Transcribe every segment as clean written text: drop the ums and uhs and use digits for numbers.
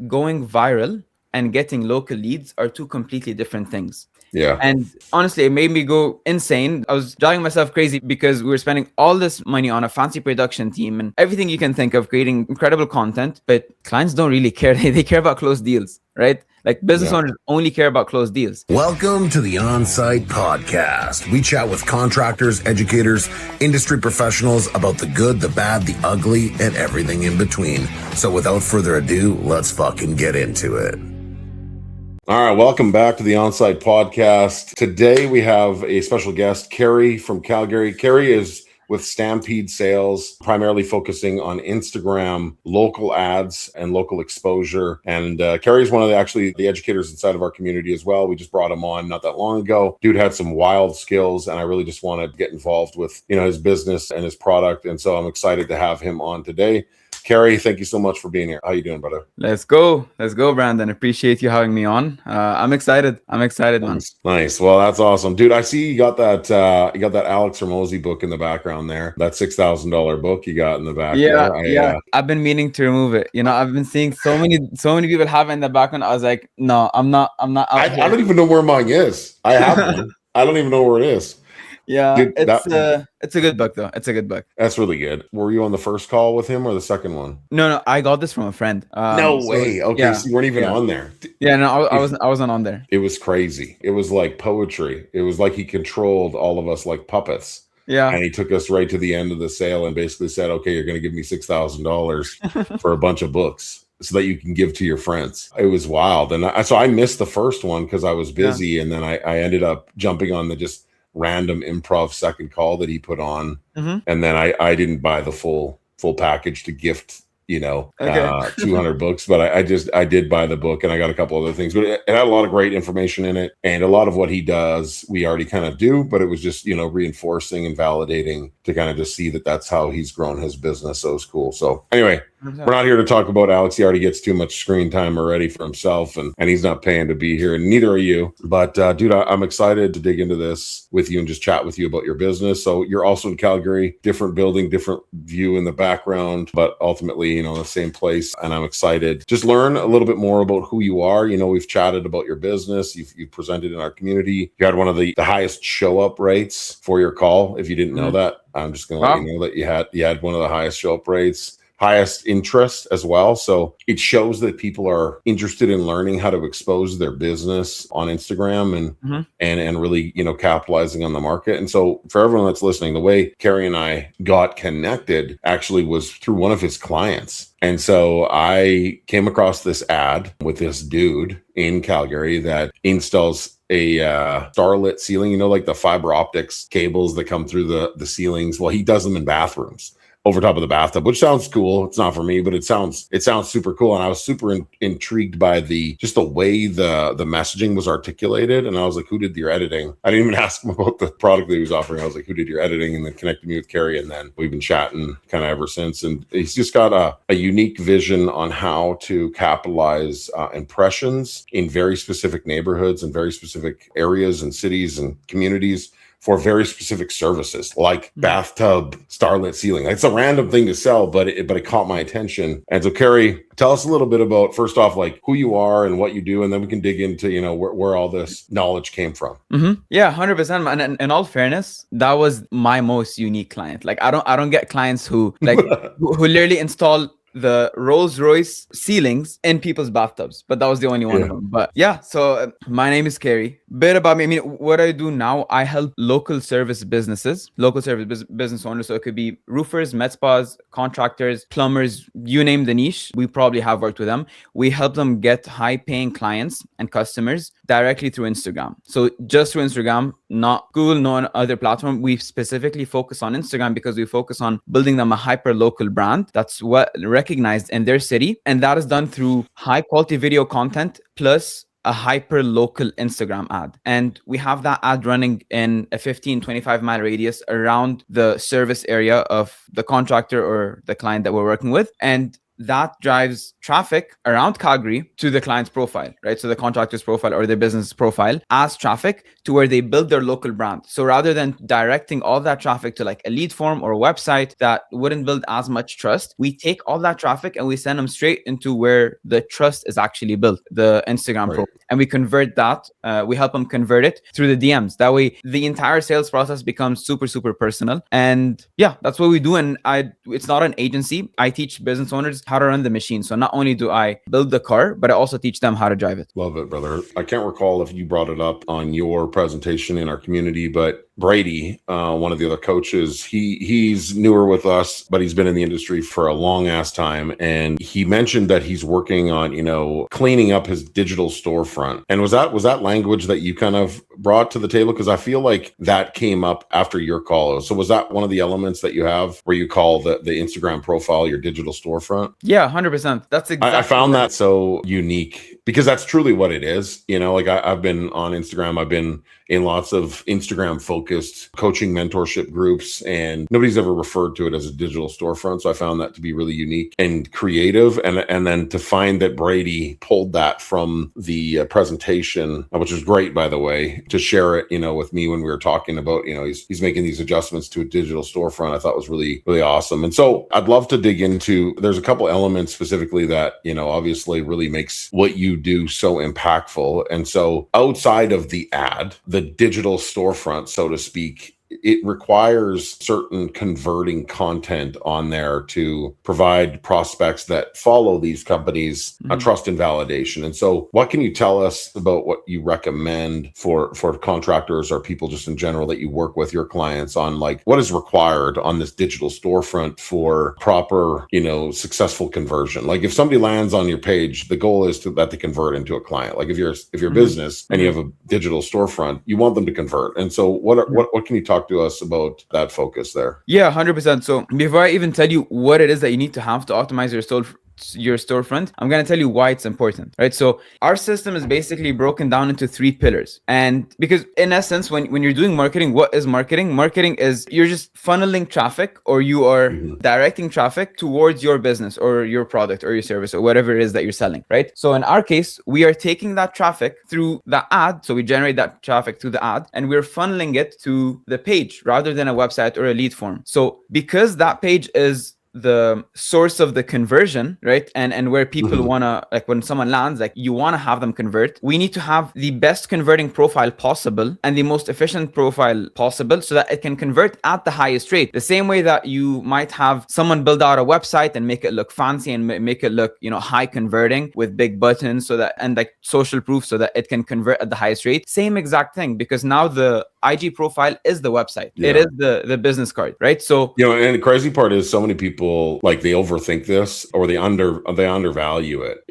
going viral and getting local leads are two completely different things. Yeah. And honestly, it made me go insane. I was driving myself crazy because we were spending all this money on a fancy production team and everything you can think of, creating incredible content. But clients don't really care. They care about closed deals, right? Like business owners only care about closed deals. Welcome to the On-Site Podcast. We chat with contractors, educators, industry professionals about the good, the bad, the ugly, and everything in between. So without further ado, let's fucking get into it. All right, welcome back to the On-Site Podcast. Today we have a special guest, Kari from Calgary. Kari is with Stampede Sales, primarily focusing on Instagram, local ads, and local exposure. And Kari is one of the educators inside of our community as well. We just brought him on not that long ago. Dude had some wild skills, and I really just wanted to get involved with his business and his product. And so I'm excited to have him on today. Kari, thank you so much for being here. How you doing, brother? Let's go, Brandon. Appreciate you having me on. I'm excited, man. Nice. Well, that's awesome, dude. I see you got that Alex Hormozi book in the background there. That $6,000 book you got in the back. Yeah. I've been meaning to remove it. I've been seeing so many people have it in the background. I was like, no, I'm not. I don't even know where mine is. I have one. I don't even know where it is. Yeah, dude, it's a good book though. It's a good book. That's really good. Were you on the first call with him or the second one? No, I got this from a friend. No way. Okay, yeah, so you weren't even on there. Yeah, no, I wasn't on there. It was crazy. It was like poetry. It was like he controlled all of us like puppets. Yeah. And he took us right to the end of the sale and basically said, okay, you're going to give me $6,000 for a bunch of books so that you can give to your friends. It was wild. And so I missed the first one because I was busy. And then I ended up jumping on the just random improv second call that he put on. Mm-hmm. And then I didn't buy the full package to gift 200 books, but I did buy the book and I got a couple other things, but it had a lot of great information in it, and a lot of what he does we already kind of do, but it was just reinforcing and validating to kind of just see that that's how he's grown his business. So it's cool. So anyway, we're not here to talk about Alex. He already gets too much screen time already for himself, and he's not paying to be here, and neither are you. But dude, I'm excited to dig into this with you and just chat with you about your business. So you're also in Calgary, different building, different view in the background, but ultimately, the same place. And I'm excited. Just learn a little bit more about who you are. We've chatted about your business. You've presented in our community. You had one of the highest show up rates for your call. If you didn't know that, I'm just going to let you know that you had one of the highest show up rates. Highest interest as well. So it shows that people are interested in learning how to expose their business on Instagram and really, capitalizing on the market. And so for everyone that's listening, the way Kari and I got connected actually was through one of his clients. And so I came across this ad with this dude in Calgary that installs a starlit ceiling, like the fiber optics cables that come through the ceilings. Well, he does them in bathrooms, over top of the bathtub, which sounds cool. It's not for me, but it sounds super cool. And I was super intrigued by the way the messaging was articulated. And I was like, who did your editing? I didn't even ask him about the product that he was offering. I was like, who did your editing? And then connected me with Kari. And then we've been chatting kind of ever since. And he's just got a unique vision on how to capitalize impressions in very specific neighborhoods and very specific areas and cities and communities for very specific services like bathtub starlit ceiling. It's a random thing to sell, but it caught my attention. And so Kari, tell us a little bit about, first off, like who you are and what you do, and then we can dig into where all this knowledge came from. Mm-hmm. Yeah, 100%. And in all fairness, that was my most unique client. Like I don't get clients who who literally install the Rolls Royce ceilings in people's bathtubs, but that was the only one of them. But yeah, so my name is Kari. Bit about me. What I do now, I help local service business owners. So it could be roofers, med spas, contractors, plumbers, you name the niche. We probably have worked with them. We help them get high paying clients and customers directly through Instagram. So just through Instagram, not Google, no other platform. We specifically focus on Instagram because we focus on building them a hyper local brand that's recognized in their city. And that is done through high quality video content plus a hyper local Instagram ad. And we have that ad running in a 15-25 mile radius around the service area of the contractor or the client that we're working with. And that drives traffic around Calgary to the client's profile, right? So the contractor's profile or their business profile as traffic to where they build their local brand. So rather than directing all that traffic to like a lead form or a website that wouldn't build as much trust, we take all that traffic and we send them straight into where the trust is actually built, the Instagram profile. And we convert that, we help them convert it through the DMs. That way, the entire sales process becomes super, super personal. And yeah, that's what we do. And it's not an agency. I teach business owners how to run the machine. So not only do I build the car, but I also teach them how to drive it. Love it, brother. I can't recall if you brought it up on your presentation in our community, but Brady, one of the other coaches, he's newer with us, but he's been in the industry for a long ass time. And he mentioned that he's working on, cleaning up his digital storefront. And was that language that you kind of brought to the table? Because I feel like that came up after your call. So was that one of the elements that you have where you call the Instagram profile your digital storefront? Yeah, 100%. That's exactly. I found that so unique because that's truly what it is. I've been on Instagram. I've been in lots of Instagram focused coaching mentorship groups, and nobody's ever referred to it as a digital storefront. So I found that to be really unique and creative. And then to find that Brady pulled that from the presentation, which was great, by the way, to share it, with me when we were talking about, he's making these adjustments to a digital storefront, I thought was really, really awesome. And so I'd love to dig into, there's a couple elements specifically that, obviously really makes what you do so impactful. And so outside of the ad, the digital storefront, so to speak, it requires certain converting content on there to provide prospects that follow these companies a trust and validation. And so what can you tell us about what you recommend for contractors or people just in general that you work with your clients on, like what is required on this digital storefront for proper, successful conversion? Like if somebody lands on your page, the goal is that they convert into a client. Like if you're a business and you have a digital storefront, you want them to convert. And so what can you talk to us about that focus there? Yeah, 100%. So before I even tell you what it is that you need to have to optimize your storefront, I'm going to tell you why it's important, right? So our system is basically broken down into 3 pillars. And because in essence, when you're doing marketing, what is marketing? Marketing is you're just funneling traffic, or you are directing traffic towards your business or your product or your service or whatever it is that you're selling, right? So in our case, we are taking that traffic through the ad. So we generate that traffic through the ad and we're funneling it to the page rather than a website or a lead form. So because that page is the source of the conversion, right? And where people wanna, like when someone lands, like you wanna have them convert, we need to have the best converting profile possible and the most efficient profile possible so that it can convert at the highest rate. The same way that you might have someone build out a website and make it look fancy and make it look, high converting with big buttons and like social proof so that it can convert at the highest rate. Same exact thing, because now the IG profile is the website. Yeah. It is the business card, right? So, and the crazy part is so many people, like they overthink this or they undervalue it.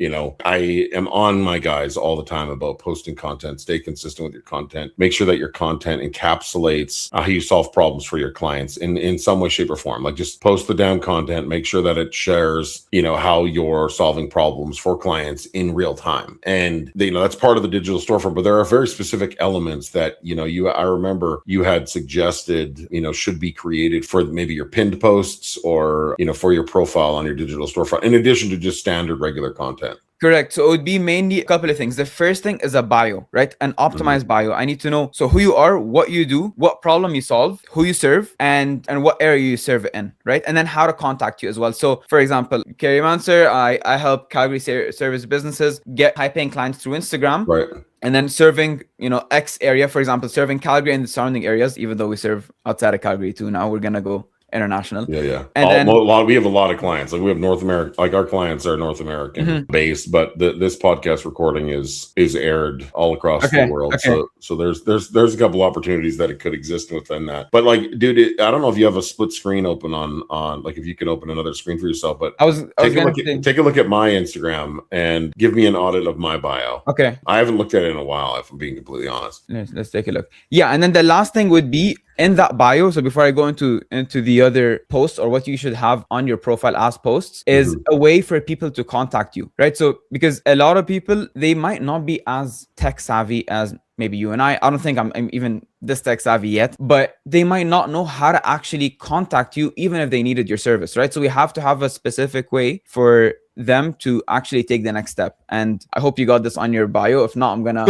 I am on my guys all the time about posting content, stay consistent with your content, make sure that your content encapsulates how you solve problems for your clients in some way, shape or form. Like just post the damn content, make sure that it shares, how you're solving problems for clients in real time. And that's part of the digital storefront, but there are very specific elements that, I remember you had suggested, should be created for maybe your pinned posts or, for your profile on your digital storefront, in addition to just standard regular content. Correct. So it would be mainly a couple of things. The first thing is a bio, right? An optimized bio. I need to know who you are, what you do, what problem you solve, who you serve, and what area you serve it in, right? And then how to contact you as well. So for example, Kari Mansur, I help Calgary service businesses get high-paying clients through Instagram. Right. And then serving, X area, for example, serving Calgary and the surrounding areas, even though we serve outside of Calgary too. Now we're going to go international. Yeah. And we have a lot of clients. Like we have North America, like our clients are North American based, but this podcast recording is aired all across the world. Okay. So there's a couple opportunities that it could exist within that. But like, dude, I don't know if you have a split screen open on like if you could open another screen for yourself, but take a look at my Instagram and give me an audit of my bio. Okay. I haven't looked at it in a while, if I'm being completely honest. Let's take a look. Yeah. And then the last thing would be in that bio. So before I go into the other posts or what you should have on your profile as posts is a way for people to contact you, right? So because a lot of people, they might not be as tech savvy as maybe you and I don't think I'm even this tech savvy yet, but they might not know how to actually contact you even if they needed your service, right? So we have to have a specific way for them to actually take the next step. And I hope you got this on your bio. If not, I'm gonna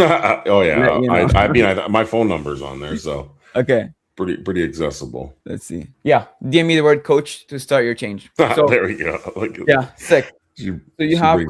Oh yeah, let you know. I mean, my phone number's on there, so Okay, pretty accessible. let's see. Yeah, DM me the word coach to start your change. So There we go. yeah, sick. So you have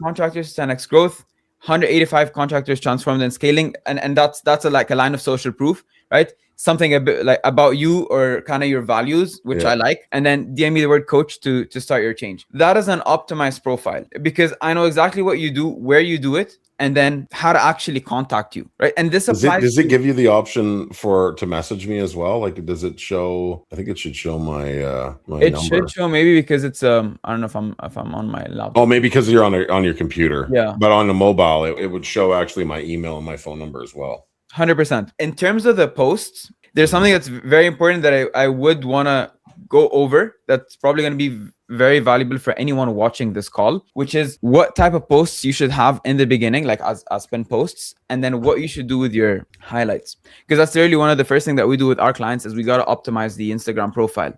contractors, 10x growth, 185 contractors transformed and scaling, and that's like a line of social proof, right? Something a bit like about you or kind of your values, which I like. And then DM me the word coach to start your change. That is an optimized profile because I know exactly what you do, where you do it, and then how to actually contact you, right? And this applies. Does it give you the option to message me as well? Like, does it show? I think it should show my It number. should show maybe because it's I don't know if I'm on my laptop. Oh, maybe because you're on your computer. Yeah. But on the mobile, it would show actually my email and my phone number as well. 100%. In terms of the posts, there's something that's very important that I would want to go over. That's probably going to be very valuable for anyone watching this call, which is what type of posts you should have in the beginning, like as pin posts, and then what you should do with your highlights. Because that's really one of the first things that we do with our clients is we got to optimize the Instagram profile,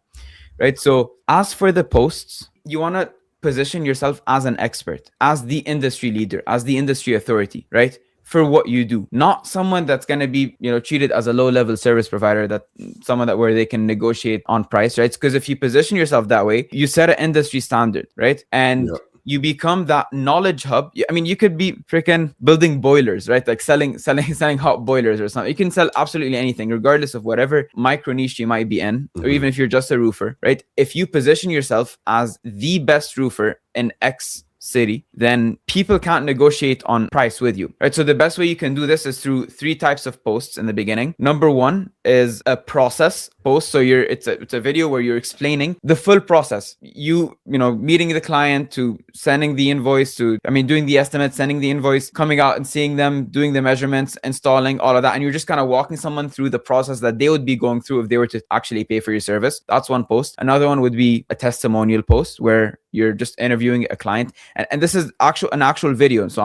right? So as for the posts, you want to position yourself as an expert, as the industry leader, as the industry authority, right? For what you do, not someone that's going to be, treated as a low-level service provider, someone where they can negotiate on price, right? Because if you position yourself that way, you set an industry standard, right? And you become that knowledge hub. I mean, you could be freaking building boilers, right? Like selling hot boilers or something. You can sell absolutely anything, regardless of whatever micro niche you might be in, or even if you're just a roofer, right? If you position yourself as the best roofer in X city, then people can't negotiate on price with you, right? So the best way you can do this is through 3 types of posts in the beginning. Number 1 is a process post. So it's a video where you're explaining the full process. You meeting the client, to sending the invoice, to doing the estimate, sending the invoice, coming out and seeing them, doing the measurements, installing, all of that. And you're just kind of walking someone through the process that they would be going through if they were to actually pay for your service. That's one post. Another one would be a testimonial post where you're just interviewing a client, and this is an actual video. So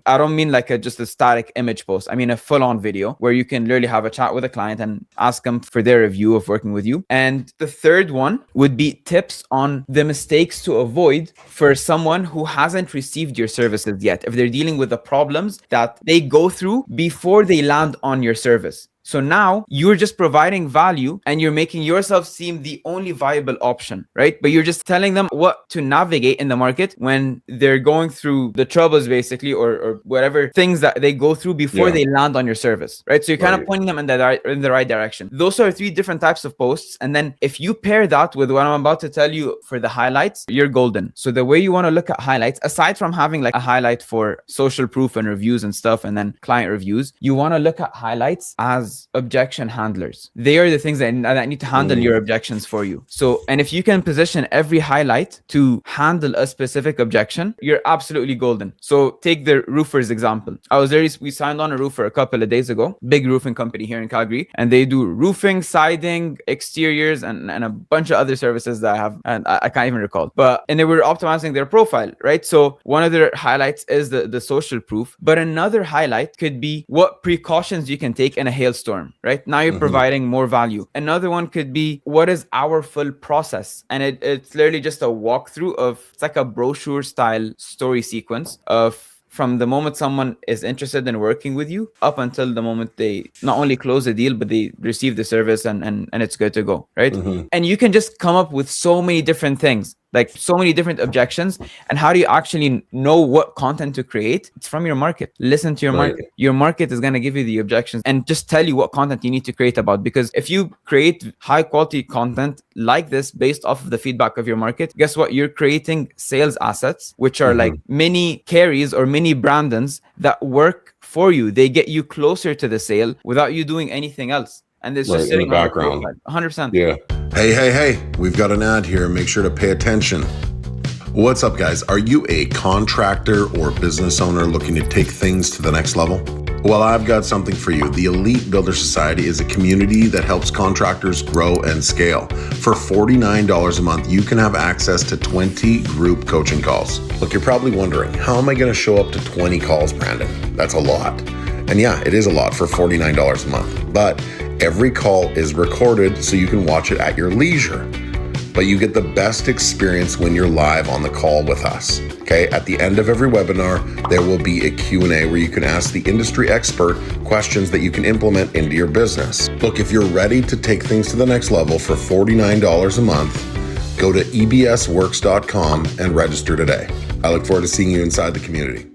I don't mean like just a static image post. I mean a full-on video where you can literally have a chat with a client and ask them for their review of working with you. And the third one would be tips on the mistakes to avoid for someone who hasn't received your services yet, if they're dealing with the problems that they go through before they land on your service. So now you're just providing value and you're making yourself seem the only viable option, right? But you're just telling them what to navigate in the market when they're going through the troubles, basically, or whatever things that they go through before they land on your service, right? So you're kind of pointing them in the right direction. Those are 3 different types of posts. And then if you pair that with what I'm about to tell you for the highlights, you're golden. So the way you want to look at highlights, aside from having like a highlight for social proof and reviews and stuff, and then client reviews, you want to look at highlights as objection handlers. They are the things that need to handle your objections for you. So, and if you can position every highlight to handle a specific objection, you're absolutely golden. So take the roofers example. We signed on a roofer a couple of days ago, big roofing company here in Calgary, and they do roofing, siding, exteriors, and a bunch of other services that I have, and I can't even recall. And they were optimizing their profile, right? So one of their highlights is the social proof, but another highlight could be what precautions you can take in a hailstorm, right? Now you're providing more value. Another one could be what is our full process, and it's literally just a walkthrough it's like a brochure style story sequence of from the moment someone is interested in working with you up until the moment they not only close the deal, but they receive the service and it's good to go, right? And you can just come up with so many different things, like so many different objections. And how do you actually know what content to create? It's from your market. Listen to your market. Your market is going to give you the objections and just tell you what content you need to create about. Because if you create high quality content like this based off of the feedback of your market, guess what? You're creating sales assets, which are like mini Karis or mini Brandons that work for you. They get you closer to the sale without you doing anything else. And it's just sitting in the background. 100%. Yeah. Hey, we've got an ad here. Make sure to pay attention. What's up, guys? Are you a contractor or business owner looking to take things to the next level? Well, I've got something for you. The Elite Builder Society is a community that helps contractors grow and scale. For $49 a month, you can have access to 20 group coaching calls. Look, you're probably wondering, how am I going to show up to 20 calls, Brandon? That's a lot. And yeah, it is a lot for $49 a month, but every call is recorded so you can watch it at your leisure. But you get the best experience when you're live on the call with us. Okay, at the end of every webinar, there will be a Q&A where you can ask the industry expert questions that you can implement into your business. Look, if you're ready to take things to the next level for $49 a month, go to ebsworks.com and register today. I look forward to seeing you inside the community.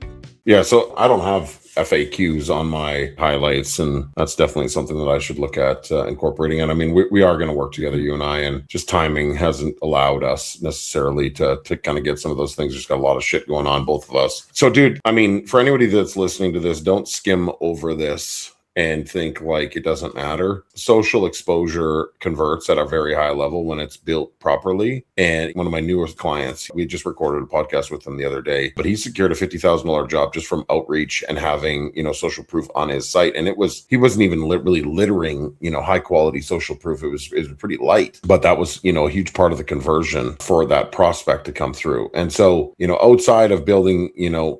Yeah, so I don't have FAQs on my highlights, and that's definitely something that I should look at incorporating. And I mean, we are going to work together, you and I, and just timing hasn't allowed us necessarily to kind of get some of those things. Just got a lot of shit going on, both of us. So, dude, I mean, for anybody that's listening to this, don't skim over this and think like it doesn't matter. Social exposure converts at a very high level when it's built properly. And one of my newest clients, we just recorded a podcast with him the other day, but he secured a $50,000 job just from outreach and having, social proof on his site. And he wasn't even really littering, high quality social proof. It was pretty light, but that was, a huge part of the conversion for that prospect to come through. And so, outside of building,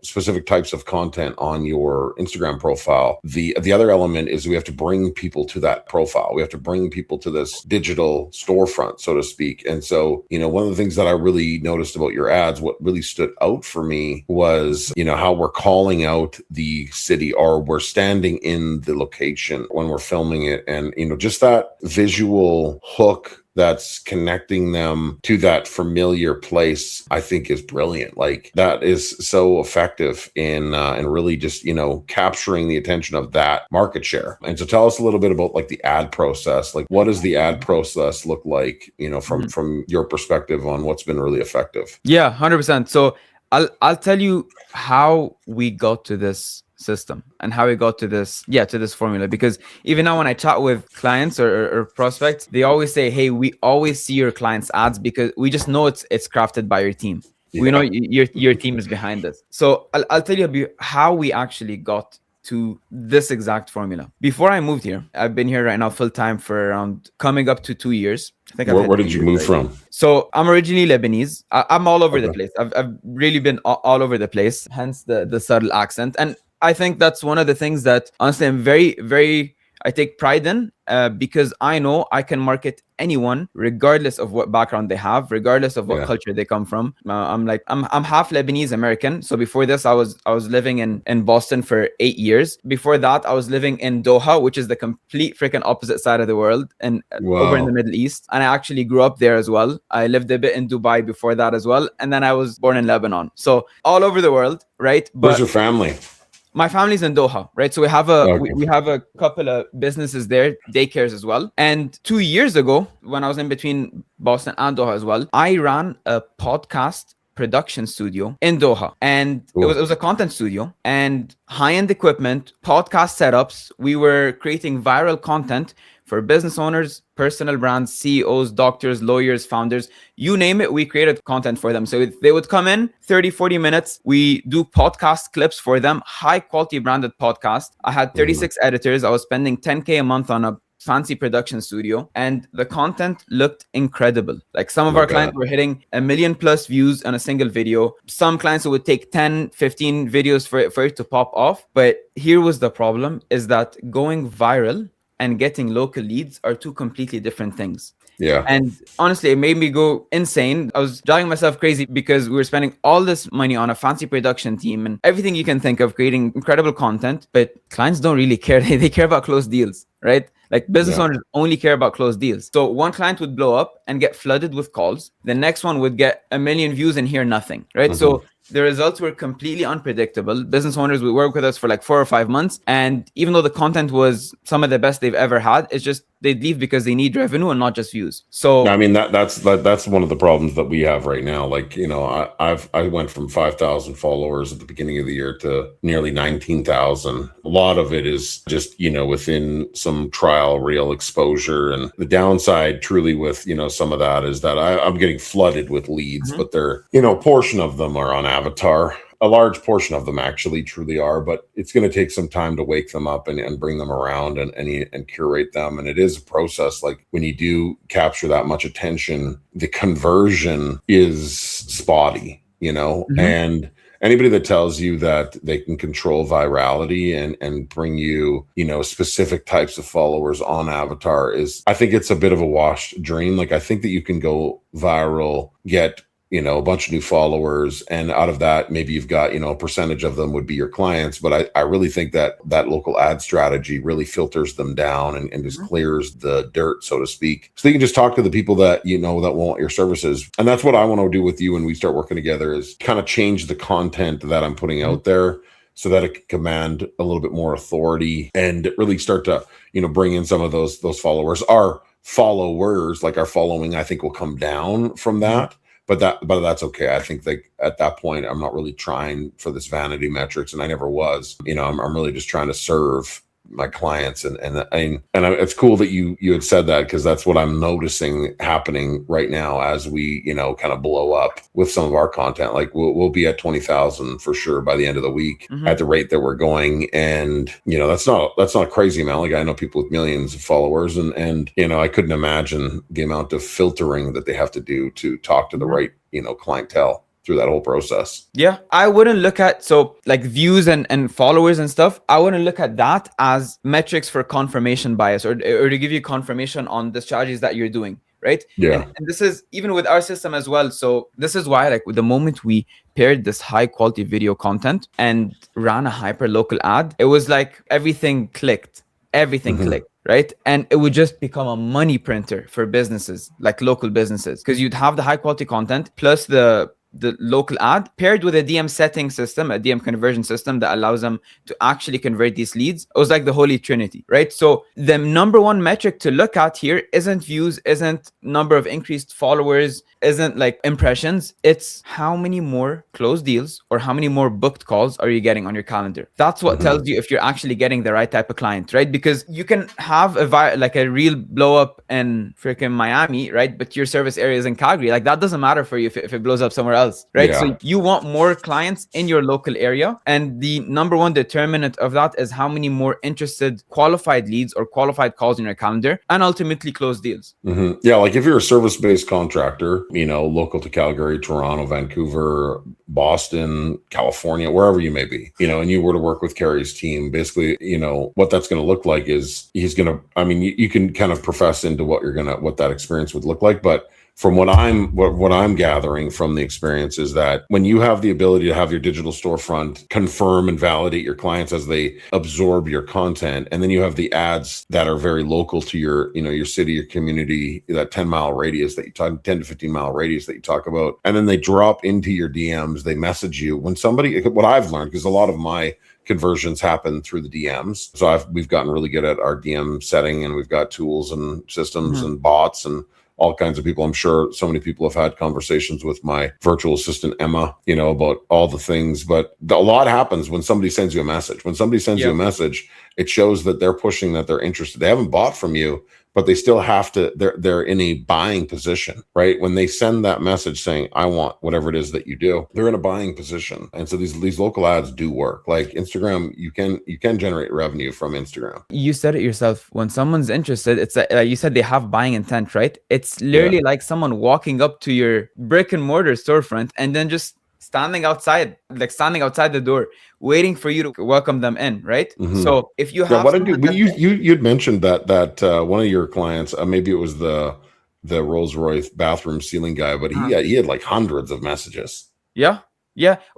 specific types of content on your Instagram profile, the other element is we have to bring people to that profile. We have to bring people to this digital storefront, so to speak. And so, one of the things that I really noticed about your ads, what really stood out for me was, how we're calling out the city, or we're standing in the location when we're filming it. And, just that visual hook that's connecting them to that familiar place, I think is brilliant. Like, that is so effective in really just, capturing the attention of that market share. And so tell us a little bit about like the ad process. Like, what does the ad process look like, from your perspective on what's been really effective? Yeah, 100%. So I'll tell you how we got to this system and how we got to this formula, because even now when I chat with clients or prospects, they always say, hey, we always see your clients' ads because we just know it's crafted by your team. Yeah. We know your team is behind this. So I'll tell you how we actually got to this exact formula. Before I moved here, I've been here right now full time for around coming up to 2 years. I think. Where did you move from? So I'm originally Lebanese. I'm all over the place. I've really been all over the place, hence the subtle accent. And I think that's one of the things that honestly I'm very, very, I take pride in, because I know I can market anyone regardless of what background they have, regardless of what culture they come from. I'm half Lebanese American. So before this, I was living in Boston for 8 years. Before that, I was living in Doha, which is the complete freaking opposite side of the world, and over in the Middle East. And I actually grew up there as well. I lived a bit in Dubai before that as well. And then I was born in Lebanon. So all over the world, right? But where's your family? My family's in Doha, right? So we have we have a couple of businesses there, daycares as well. And 2 years ago, when I was in between Boston and Doha as well, I ran a podcast production studio in Doha, and it was a content studio and high-end equipment, podcast setups. We were creating viral content for business owners, personal brands, CEOs, doctors, lawyers, founders, you name it, we created content for them. So they would come in 30, 40 minutes. We do podcast clips for them, high quality branded podcast. I had 36 editors. I was spending $10K a month on a fancy production studio, and the content looked incredible. Like, some of our clients were hitting 1 million plus views on a single video. Some clients would take 10, 15 videos for it to pop off. But here was the problem, is that going viral and getting local leads are two completely different things. Yeah. And honestly, it made me go insane. I was driving myself crazy because we were spending all this money on a fancy production team and everything you can think of, creating incredible content, but clients don't really care. They care about closed deals, right? Like, business owners only care about closed deals. So one client would blow up and get flooded with calls. The next one would get 1 million views and hear nothing, right? So the results were completely unpredictable. Business owners would work with us for like 4 or 5 months. And even though the content was some of the best they've ever had, it's just they'd leave because they need revenue and not just views. So I mean, that's one of the problems that we have right now. Like, I went from 5,000 followers at the beginning of the year to nearly 19,000. A lot of it is just, within some trial real exposure. And the downside truly with, some of that is that I'm getting flooded with leads, but they're, a portion of them are on Avatar. A large portion of them actually truly are, but it's going to take some time to wake them up and bring them around and curate them. And it is a process. Like, when you do capture that much attention, the conversion is spotty, and anybody that tells you that they can control virality and bring you, specific types of followers on avatar I think it's a bit of a washed dream. Like, I think that you can go viral, get a bunch of new followers, and out of that, maybe you've got, a percentage of them would be your clients. But I really think that local ad strategy really filters them down and just clears the dirt, so to speak. So you can just talk to the people that, that want your services. And that's what I want to do with you when we start working together, is kind of change the content that I'm putting out there so that it can command a little bit more authority and really start to, bring in some of those followers. Our followers, like our following, I think will come down from that. But that's okay. I think that at that point, I'm not really trying for this vanity metrics, and I never was. I'm really just trying to serve my clients, and it's cool that you had said that, because that's what I'm noticing happening right now as we kind of blow up with some of our content. Like we'll be at 20,000 for sure by the end of the week at the rate that we're going, and that's not a crazy amount. Like, I know people with millions of followers, and I couldn't imagine the amount of filtering that they have to do to talk to the right clientele through that whole process. Yeah, I wouldn't look at, so like views and followers and stuff, I wouldn't look at that as metrics for confirmation bias or to give you confirmation on the strategies that you're doing, right? Yeah. And this is even with our system as well. So this is why, like, with the moment we paired this high quality video content and ran a hyper local ad, it was like everything clicked, clicked. Right. And it would just become a money printer for businesses, like local businesses, because you'd have the high quality content plus the local ad paired with a DM setting system, a DM conversion system that allows them to actually convert these leads. It was like the holy trinity, right? So the number one metric to look at here isn't views, isn't number of increased followers, isn't like impressions. It's how many more closed deals or how many more booked calls are you getting on your calendar. That's what tells you if you're actually getting the right type of client, right? Because you can have a real blow up in freaking Miami, right? But your service area is in Calgary. Like, that doesn't matter for you if it blows up somewhere else, right? Yeah. So you want more clients in your local area, and the number one determinant of that is how many more interested qualified leads or qualified calls in your calendar, and ultimately close deals. Yeah, like if you're a service-based contractor, local to Calgary, Toronto, Vancouver, Boston, California, wherever you may be, and you were to work with Kari's team, basically, what that's going to look like is you can kind of profess into what that experience would look like, but from what I'm gathering from the experience is that when you have the ability to have your digital storefront confirm and validate your clients as they absorb your content, and then you have the ads that are very local to your, your city, your community, that 10-mile radius that you talk, 10 to 15-mile radius that you talk about, and then they drop into your DMs, they message you. When somebody, what I've learned, because a lot of my conversions happen through the DMs, so we've gotten really good at our DM setting, and we've got tools and systems and bots and all kinds of people. I'm sure so many people have had conversations with my virtual assistant, Emma, about all the things, but a lot happens when somebody sends you a message. When somebody sends you a message, it shows that they're pushing, that they're interested. They haven't bought from you, but they still have to, they're in a buying position, right? When they send that message saying, I want whatever it is that you do, they're in a buying position. And so these local ads do work. Like Instagram, you can generate revenue from Instagram. You said it yourself. When someone's interested, it's you said they have buying intent, right? It's literally like someone walking up to your brick and mortar storefront and then just standing outside the door, waiting for you to welcome them in, right? So if you have, you'd mentioned that one of your clients, maybe it was the Rolls Royce bathroom ceiling guy, but he had like hundreds of messages. Yeah.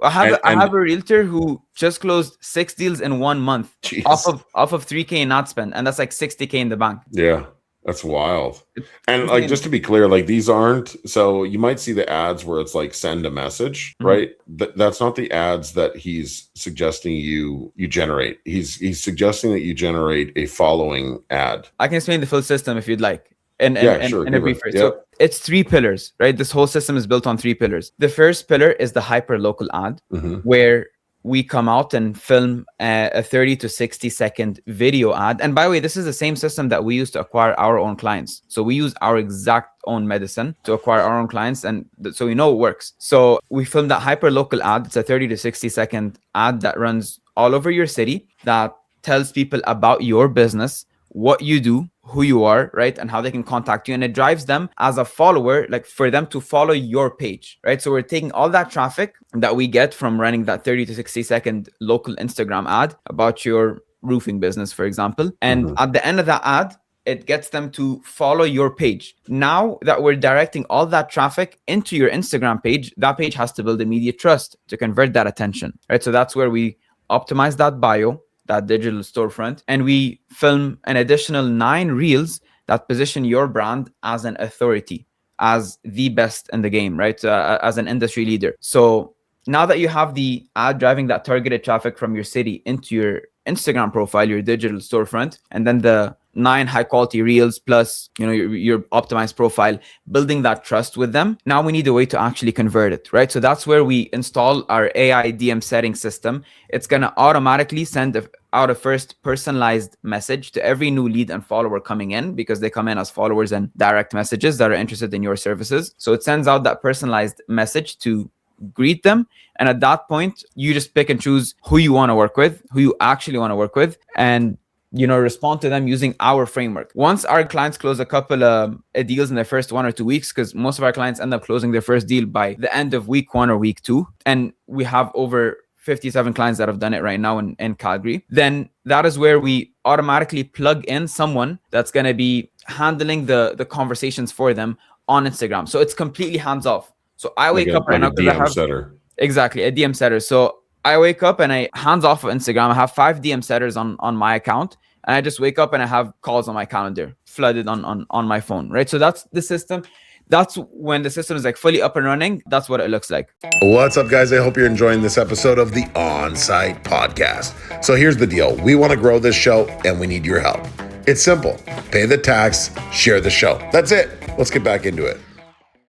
I have a realtor who just closed 6 deals in 1 month off of 3K in ad spend, and that's like 60K in the bank. Yeah. That's wild. And like, just to be clear, like these aren't, so you might see the ads where it's like send a message, right? That's not the ads that he's suggesting you generate. He's suggesting that you generate a following ad. I can explain the full system if you'd like. And sure, a brief. So it's 3 pillars, right? This whole system is built on 3 pillars. The first pillar is the hyper local ad, where we come out and film a 30 to 60 second video ad. And by the way, this is the same system that we use to acquire our own clients. So we use our exact own medicine to acquire our own clients. And so we know it works. So we film that hyper local ad. It's a 30 to 60 second ad that runs all over your city, that tells people about your business, what you do, who you are, right? And how they can contact you. And it drives them as a follower, like for them to follow your page, right? So we're taking all that traffic that we get from running that 30 to 60 second local Instagram ad about your roofing business, for example. And at the end of that ad, it gets them to follow your page. Now that we're directing all that traffic into your Instagram page, that page has to build immediate trust to convert that attention, right? So that's where we optimize that bio, that digital storefront, and we film an additional 9 reels that position your brand as an authority, as the best in the game, right? As an industry leader. So now that you have the ad driving that targeted traffic from your city into your Instagram profile, your digital storefront, and then the 9 high quality reels plus your optimized profile, building that trust with them. Now we need a way to actually convert it, right? So that's where we install our AI DM setting system. It's going to automatically send out a first personalized message to every new lead and follower coming in, because they come in as followers and direct messages that are interested in your services. So it sends out that personalized message to greet them, and at that point you just pick and choose who you want to work with, who you actually want to work with, and respond to them using our framework. Once our clients close a couple of deals in their first 1 or 2 weeks, because most of our clients end up closing their first deal by the end of week 1 or week 2, and we have over 57 clients that have done it right now in Calgary, then that is where we automatically plug in someone that's going to be handling the conversations for them on Instagram. So it's completely hands off. So I wake up right now because I have exactly a DM setter. So I wake up and I hands off of Instagram. I have 5 DM setters on my account, and I just wake up and I have calls on my calendar flooded on my phone, right? So that's the system. That's when the system is like fully up and running. That's what it looks like. What's up, guys? I hope you're enjoying this episode of the On-Site Podcast. So here's the deal. We want to grow this show and we need your help. It's simple. Pay the tax, share the show. That's it. Let's get back into it.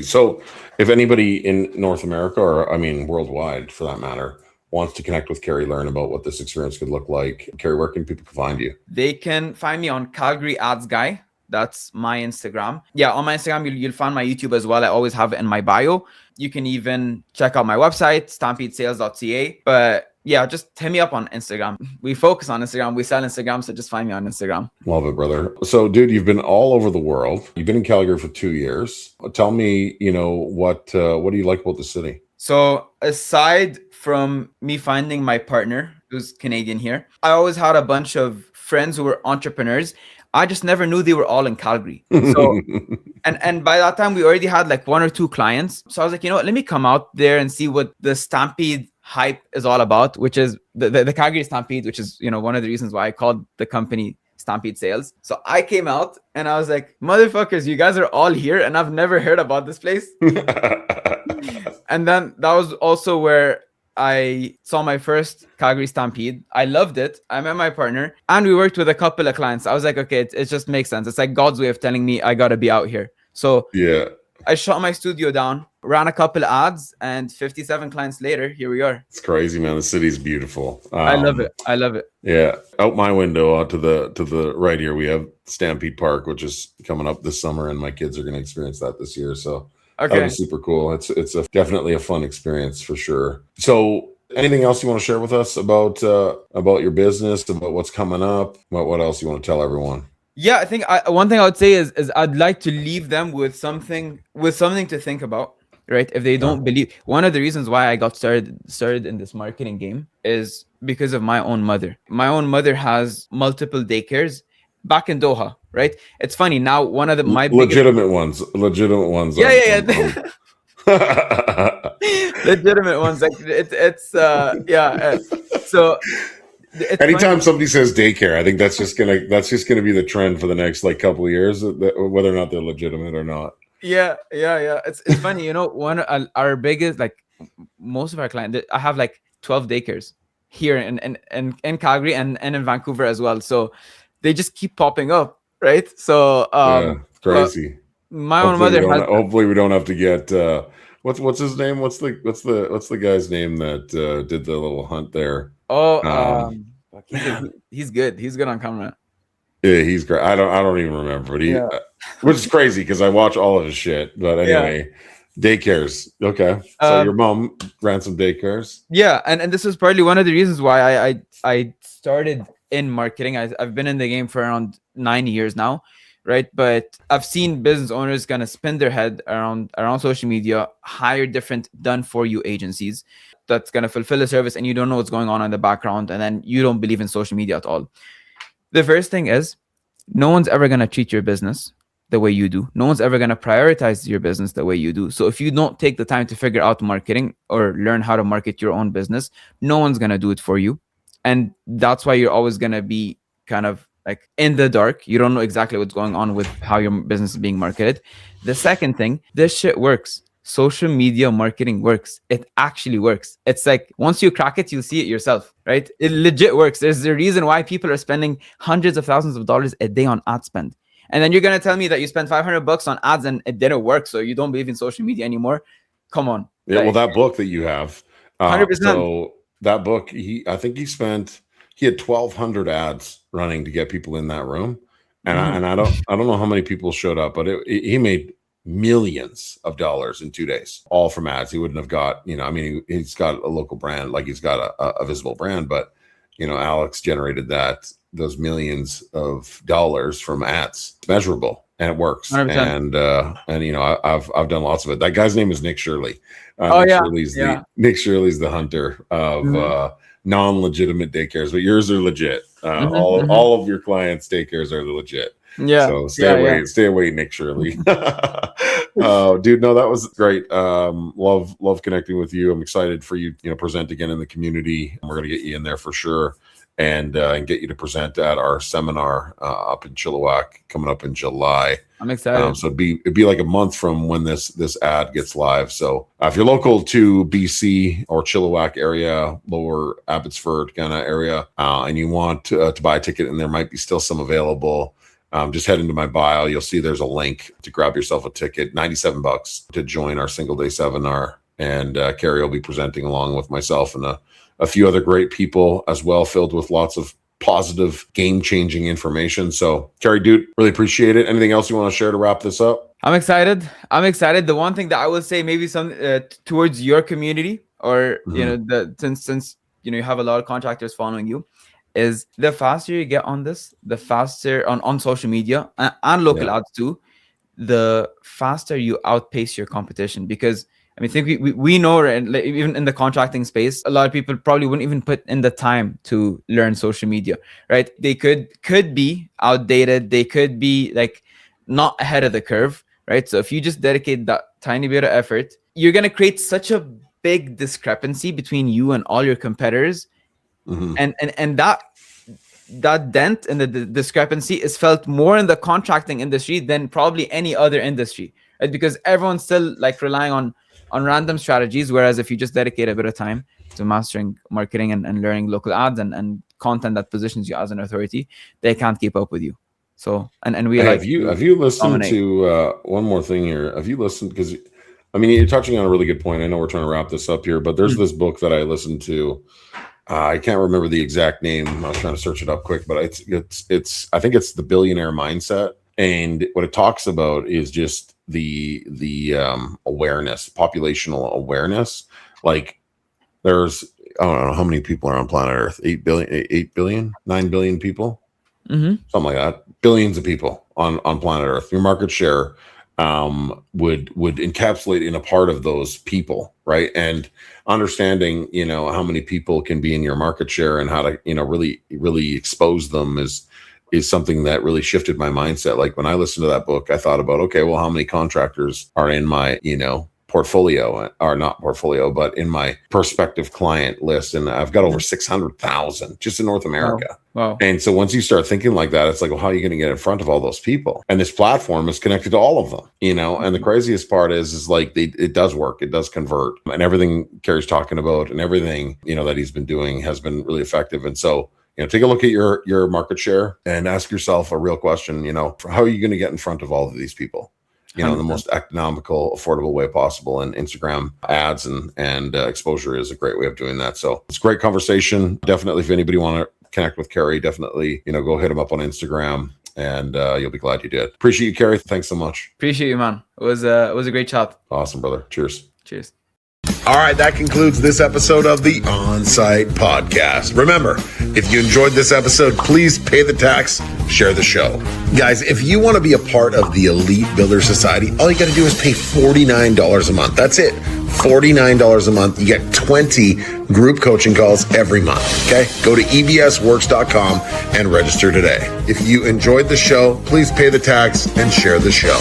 So if anybody in North America, or worldwide for that matter, wants to connect with Kari, learn about what this experience could look like, Kari, where can people find you? They can find me on Calgary Ads Guy. That's my Instagram. Yeah, on my Instagram, you'll find my YouTube as well. I always have it in my bio. You can even check out my website, stampedesales.ca. But yeah, just hit me up on Instagram. We focus on Instagram. We sell Instagram, so just find me on Instagram. Love it, brother. So, dude, you've been all over the world. You've been in Calgary for 2 years. Tell me, what do you like about the city? So aside from me finding my partner, who's Canadian here, I always had a bunch of friends who were entrepreneurs. I just never knew they were all in Calgary. So, and by that time we already had like 1 or 2 clients. So I was like, let me come out there and see what the Stampede hype is all about, which is the Calgary Stampede, which is, one of the reasons why I called the company Stampede Sales. So I came out and I was like, motherfuckers, you guys are all here and I've never heard about this place. And then that was also where I saw my first Calgary Stampede. I loved it. I met my partner and we worked with a couple of clients. I was like, okay, it just makes sense. It's like God's way of telling me I got to be out here. So yeah, I shut my studio down, ran a couple of ads, and 57 clients later, here we are. It's crazy, man. The city's beautiful. I love it. I love it. Yeah. Out my window, out to the right here, we have Stampede Park, which is coming up this summer, and my kids are going to experience that this year. So okay, that was super cool. It's definitely a fun experience for sure. So anything else you want to share with us about your business, about what's coming up? What else you want to tell everyone? Yeah, I think one thing I would say is I'd like to leave them with something to think about, right? If they don't believe, one of the reasons why I got started in this marketing game is because of my own mother. My own mother has multiple daycares back in Doha, right? It's funny now. One of my legitimate ones. Yeah. Legitimate ones. Like So. Anytime somebody says daycare, I think that's just gonna be the trend for the next couple of years, whether or not they're legitimate or not. Yeah. It's funny, one our biggest, most of our clients, I have 12 daycares here in Calgary and in Vancouver as well. So they just keep popping up, right? So it's crazy. My own mother has. Hopefully, we don't have to get what's his name? What's the guy's name that did the little hunt there? He's good. He's good on camera. Yeah, he's great. I don't even remember, but which is crazy because I watch all of his shit. But anyway, daycares. Okay, so your mom ran some daycares. Yeah, and this is partly one of the reasons why I started in marketing. I've been in the game for around 9 years now, right? But I've seen business owners gonna spin their head around social media, hire different done for you agencies that's gonna fulfill a service, and you don't know what's going on in the background, and then you don't believe in social media at all. The first thing is, no one's ever gonna treat your business the way you do. No one's ever going to prioritize your business the way you do. So if you don't take the time to figure out marketing or learn how to market your own business, no one's going to do it for you. And that's why you're always going to be kind of like in the dark. You don't know exactly what's going on with how your business is being marketed. The second thing, this shit works. Social media marketing works. It actually works. It's like once you crack it, you'll see it yourself, right? It legit works. There's a reason why people are spending hundreds of thousands of dollars a day on ad spend. And then you're going to tell me that you spent $500 on ads and it didn't work, so you don't believe in social media anymore. Come on. Yeah, well, that book that you have, 100%. So that book, I think he had 1,200 ads running to get people in that room, and I don't know how many people showed up, but he made millions of dollars in 2 days, all from ads. He wouldn't have got, he's got a local brand, like he's got a visible brand, but Alex generated those millions of dollars from ads. It's measurable, and it works. 100%. I've done lots of it. That guy's name is Nick Shirley. Nick Shirley's the hunter of non-legitimate daycares, but yours are legit. All of your clients' daycares are legit. Yeah. So stay away, Nick Shirley. Dude, no, that was great. Love connecting with you. I'm excited for you, present again in the community. We're gonna get you in there for sure, and get you to present at our seminar up in Chilliwack coming up in July. I'm excited. So it'd be like a month from when this ad gets live. So if you're local to BC or Chilliwack area, lower Abbotsford kind of area, and you want to buy a ticket, and there might be still some available, just head into my bio. You'll see there's a link to grab yourself a ticket, $97 to join our single day seminar. And Kari will be presenting along with myself and a few other great people as well, filled with lots of positive, game-changing information. So, Kari, dude, really appreciate it. Anything else you want to share to wrap this up? I'm excited. The one thing that I will say, maybe some towards your community, or since you have a lot of contractors following you, is the faster you get on this, the faster on social media and local ads too, the faster you outpace your competition. Because I think we know, like, even in the contracting space, a lot of people probably wouldn't even put in the time to learn social media, right? They could be outdated. They could be like not ahead of the curve, right? So if you just dedicate that tiny bit of effort, you're going to create such a big discrepancy between you and all your competitors. And that dent in the discrepancy is felt more in the contracting industry than probably any other industry, right? Because everyone's still like relying on random strategies, whereas if you just dedicate a bit of time to mastering marketing and learning local ads and content that positions you as an authority, they can't keep up with you. So and we have you listened to one more thing here? Have you listened, because you're touching on a really good point. I know we're trying to wrap this up here, but there's this book that I listened to. I can't remember the exact name. I was trying to search it up quick, but it's I think it's The Billionaire Mindset. And what it talks about is just the awareness, populational awareness. Like, there's, I don't know how many people are on planet Earth, 8 billion, 9 billion people, something like that. Billions of people on planet Earth. Your market share would encapsulate in a part of those people, right? And understanding, how many people can be in your market share and how to, really, really expose them is something that really shifted my mindset. Like, when I listened to that book, I thought about, okay, well, how many contractors are in my, portfolio, or not portfolio, but in my prospective client list. And I've got over 600,000 just in North America. Wow. And so once you start thinking like that, it's like, well, how are you going to get in front of all those people? And this platform is connected to all of them, and the craziest part is like, it does work. It does convert, and everything Kari's talking about and everything, that he's been doing has been really effective. And so, take a look at your market share and ask yourself a real question, how are you going to get in front of all of these people? In the most economical, affordable way possible. And Instagram ads and exposure is a great way of doing that. So it's a great conversation. Definitely, if anybody want to connect with Kari, definitely, go hit him up on Instagram, and you'll be glad you did. Appreciate you, Kari. Thanks so much. Appreciate you, man. It was a great chat. Awesome, brother. Cheers. Cheers. All right, that concludes this episode of the On-Site Podcast. Remember, if you enjoyed this episode, please pay the tax, share the show. Guys, if you want to be a part of the Elite Builder Society, all you got to do is pay $49 a month. That's it. $49 a month. You get 20 group coaching calls every month. Okay? Go to ebsworks.com and register today. If you enjoyed the show, please pay the tax and share the show.